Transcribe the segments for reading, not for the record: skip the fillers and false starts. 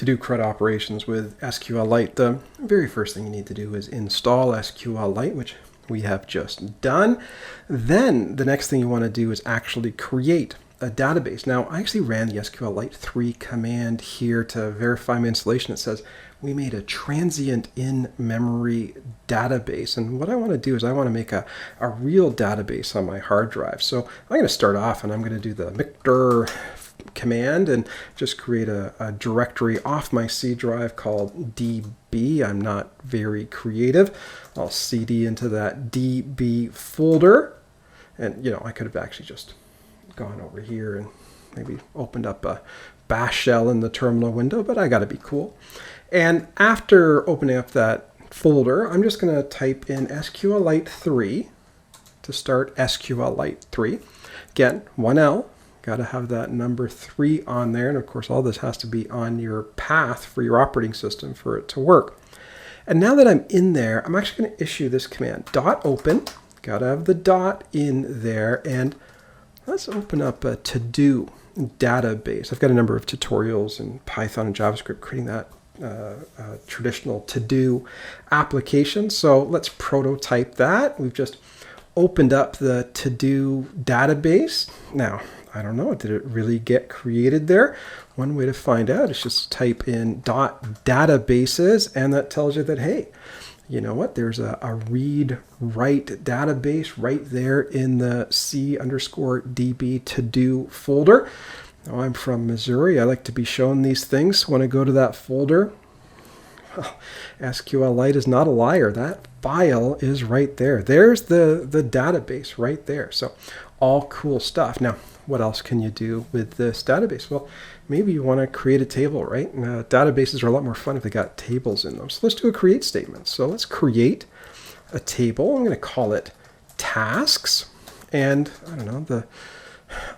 To do CRUD operations with Sqlite, the very first thing you need to do is install Sqlite, which we have just done. Then the next thing you want to do is actually create a database. Now, I actually ran the Sqlite3 command here to verify my installation. It says we made a transient in-memory database. And what I want to do is I want to make a real database on my hard drive. So I'm going to start off and I'm going to do the mkdir command and just create a directory off my C drive called db. I'm not very creative. I'll cd into that db folder. And, you know, I could have actually just gone over here and maybe opened up a bash shell in the terminal window, but I got to be cool. And after opening up that folder, I'm just going to type in Sqlite3 to start Sqlite3. Again, 1L. Got to have that number 3 on there. And of course, all this has to be on your path for your operating system for it to work. And now that I'm in there, I'm actually going to issue this command, .open. Got to have the dot in there. And let's open up a to-do database. I've got a number of tutorials in Python and JavaScript creating that traditional to-do application. So let's prototype that. We've just opened up the to-do database. Now, I don't know, did it really get created there? One way to find out is just type in .databases, and that tells you that, hey, you know what, there's a read-write database right there in the C_db to-do folder. Now, I'm from Missouri. I like to be shown these things when I go to that folder. Well, Sqlite is not a liar. That file is right there. There's the database right there. So all cool stuff. Now, what else can you do with this database? Well, maybe you want to create a table, right? And, databases are a lot more fun if they got tables in them. So let's do a create statement. So let's create a table. I'm going to call it tasks. And I don't know, the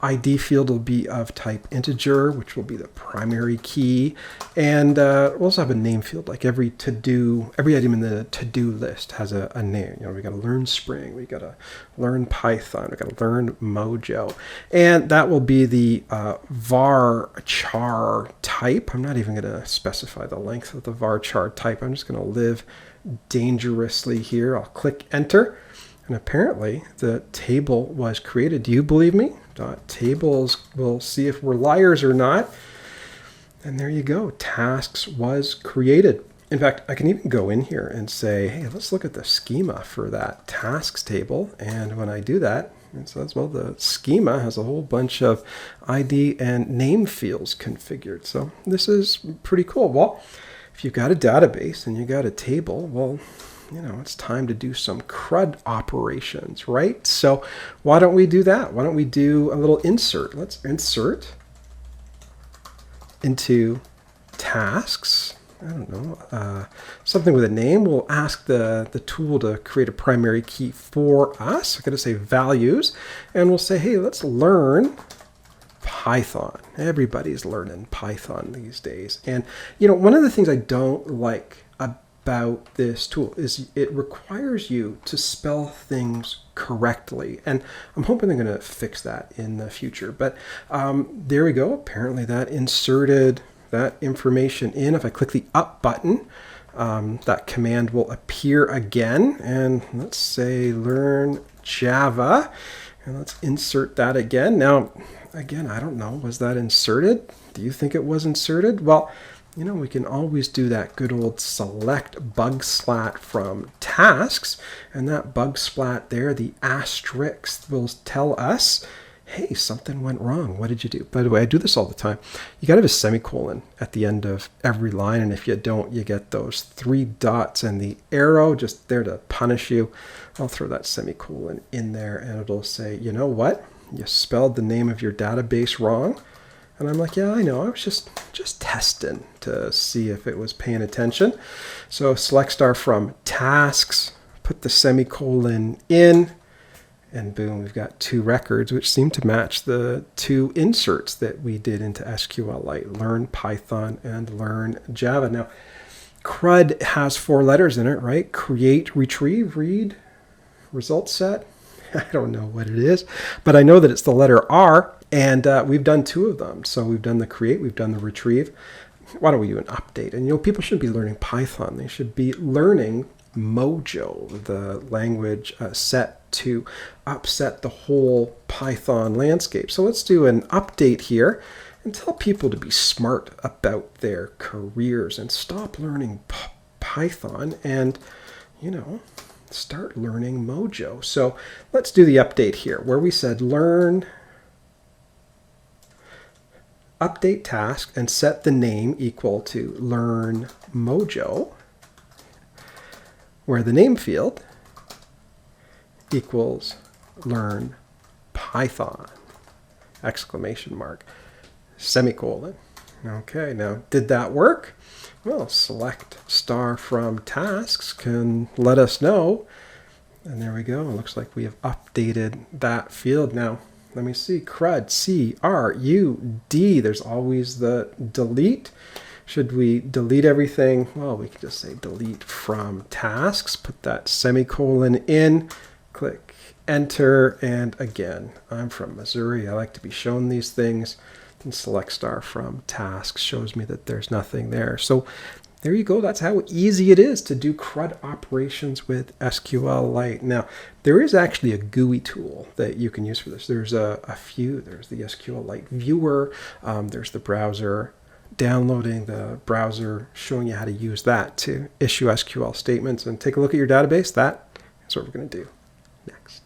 ID field will be of type integer, which will be the primary key. And we'll also have a name field, like every item in the to-do list has a name. You know, we got to learn Spring, we got to learn Python, we got to learn Mojo. And that will be the varchar type. I'm not even going to specify the length of the varchar type. I'm just going to live dangerously here. I'll click enter. And apparently the table was created. Do you believe me? Tables, we'll see if we're liars or not. And there you go. Tasks was created. In fact, I can even go in here and say, hey, let's look at the schema for that tasks table. And when I do that, it says, well, the schema has a whole bunch of ID and name fields configured. So this is pretty cool. Well, if you've got a database and you got a table, well, you know, it's time to do some CRUD operations, right? So why don't we do that? Why don't we do a little insert? Let's insert into tasks. I don't know, something with a name. We'll ask the tool to create a primary key for us. I'm going to say values, and we'll say, hey, let's learn Python. Everybody's learning Python these days. And, you know, one of the things I don't like about this tool is it requires you to spell things correctly, and I'm hoping they're going to fix that in the future. But there we go. Apparently that inserted that information in. If I click the up button, that command will appear again, and let's say learn Java, and let's insert that again. Now again, I don't know, was that inserted? Do you think it was inserted? Well, you know, we can always do that good old select bug splat from tasks, and that bug splat there, the asterisk, will tell us, hey, something went wrong. What did you do? By the way, I do this all the time. You got to have a semicolon at the end of every line, and if you don't, you get those 3 dots and the arrow just there to punish you. I'll throw that semicolon in there, and it'll say, you know what? You spelled the name of your database wrong. And I'm like, yeah, I know. I was just testing to see if it was paying attention. So select star from tasks, put the semicolon in, and boom, we've got 2 records, which seem to match the 2 inserts that we did into Sqlite, learn Python and learn Java. Now, CRUD has 4 letters in it, right? Create, retrieve, read, result set. I don't know what it is, but I know that it's the letter R, and we've done 2 of them. So we've done the create, we've done the retrieve. why don't we do an update? And people shouldn't be learning Python. They should be learning Mojo, the language set to upset the whole Python landscape. So let's do an update here and tell people to be smart about their careers and stop learning Python and, start learning Mojo. So let's do the update here where we said learn update task and set the name equal to learn Mojo, where the name field equals learn Python, exclamation mark, semicolon. Okay, now did that work? Well, select star from tasks can let us know. And there we go. It looks like we have updated that field. Now, let me see. CRUD, C-R-U-D. There's always the delete. Should we delete everything? Well, we can just say delete from tasks. Put that semicolon in. Click enter. And again, I'm from Missouri. I like to be shown these things. And select star from tasks shows me that there's nothing there. So there you go. That's how easy it is to do CRUD operations with SQLite. Now, there is actually a GUI tool that you can use for this. There's a few. There's the SQLite viewer. There's the browser downloading the browser, showing you how to use that to issue SQL statements and take a look at your database. That is what we're going to do next.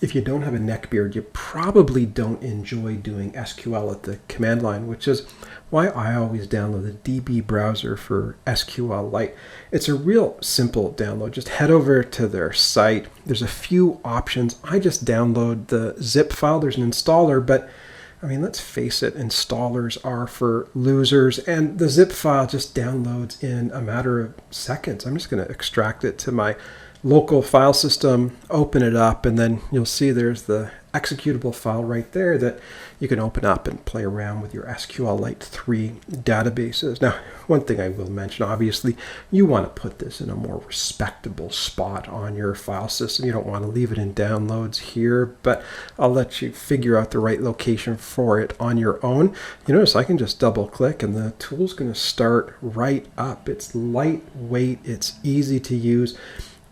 if you don't have a neckbeard, you probably don't enjoy doing SQL at the command line, which is why I always download the DB browser for Sqlite. It's a real simple download. Just head over to their site. There's a few options. I just download the zip file. There's an installer, but I mean, let's face it, installers are for losers, and the zip file just downloads in a matter of seconds. I'm just going to extract it to my local file system, open it up, and then you'll see there's the executable file right there that you can open up and play around with your Sqlite3 databases. Now, one thing I will mention, obviously, you want to put this in a more respectable spot on your file system. You don't want to leave it in downloads here, but I'll let you figure out the right location for it on your own. You notice I can just double click and the tool's going to start right up. It's lightweight, it's easy to use.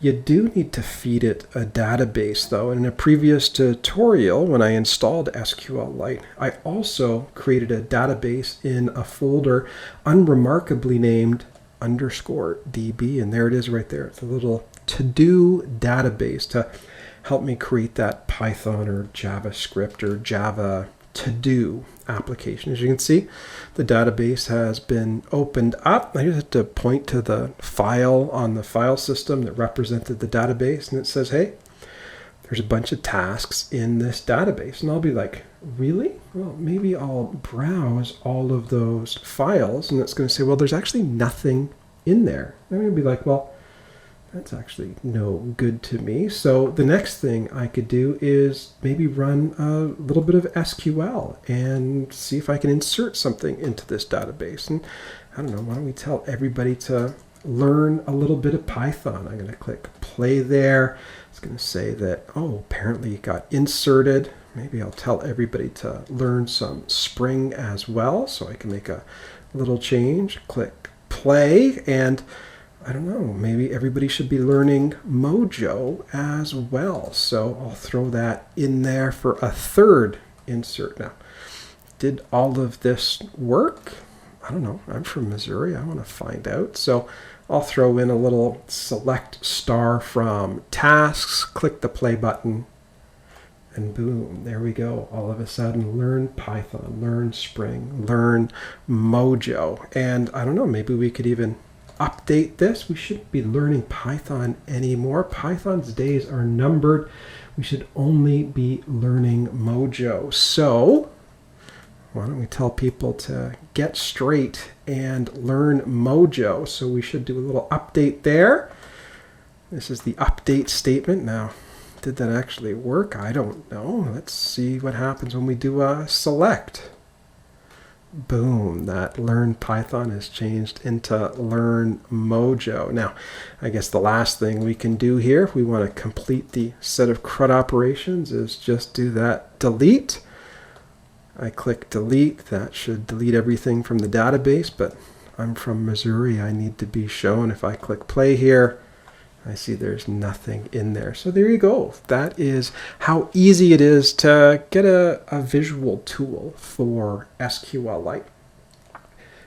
You do need to feed it a database though. In a previous tutorial, when I installed Sqlite, I also created a database in a folder unremarkably named _db, and there it is right there. It's a little to-do database to help me create that Python or JavaScript or Java to-do application. As you can see, the database has been opened up. I just have to point to the file on the file system that represented the database, and it says, hey, there's a bunch of tasks in this database. And I'll be like, really? Well, maybe I'll browse all of those files, and it's going to say, well, there's actually nothing in there. I'm going to be like, well, that's actually no good to me. So the next thing I could do is maybe run a little bit of SQL and see if I can insert something into this database. And I don't know, why don't we tell everybody to learn a little bit of Python? I'm going to click play there. It's going to say that, oh, apparently it got inserted. Maybe I'll tell everybody to learn some Spring as well. So I can make a little change, click play, and I don't know, maybe everybody should be learning Mojo as well. So I'll throw that in there for a third insert. Now, did all of this work? I don't know. I'm from Missouri. I want to find out. So I'll throw in a little select star from tasks, click the play button, and boom, there we go. All of a sudden, learn Python, learn Spring, learn Mojo. And I don't know, maybe we could even update this. We shouldn't be learning Python anymore. Python's days are numbered. We should only be learning Mojo. So why don't we tell people to get straight and learn Mojo? So we should do a little update there. This is the update statement. Now, did that actually work? I don't know. Let's see what happens when we do a select. Boom, that learn Python is changed into learn Mojo. Now, I guess the last thing we can do here, if we want to complete the set of CRUD operations, is just do that delete. I click delete. That should delete everything from the database, but I'm from Missouri. I need to be shown. If I click play here, I see there's nothing in there. So there you go. That is how easy it is to get a visual tool for Sqlite.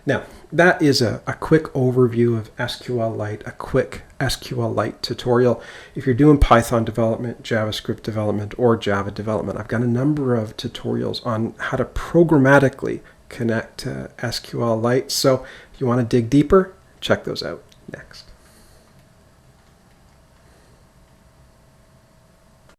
Now, that is a quick overview of Sqlite, a quick Sqlite tutorial. If you're doing Python development, JavaScript development, or Java development, I've got a number of tutorials on how to programmatically connect to Sqlite. So if you want to dig deeper, check those out next.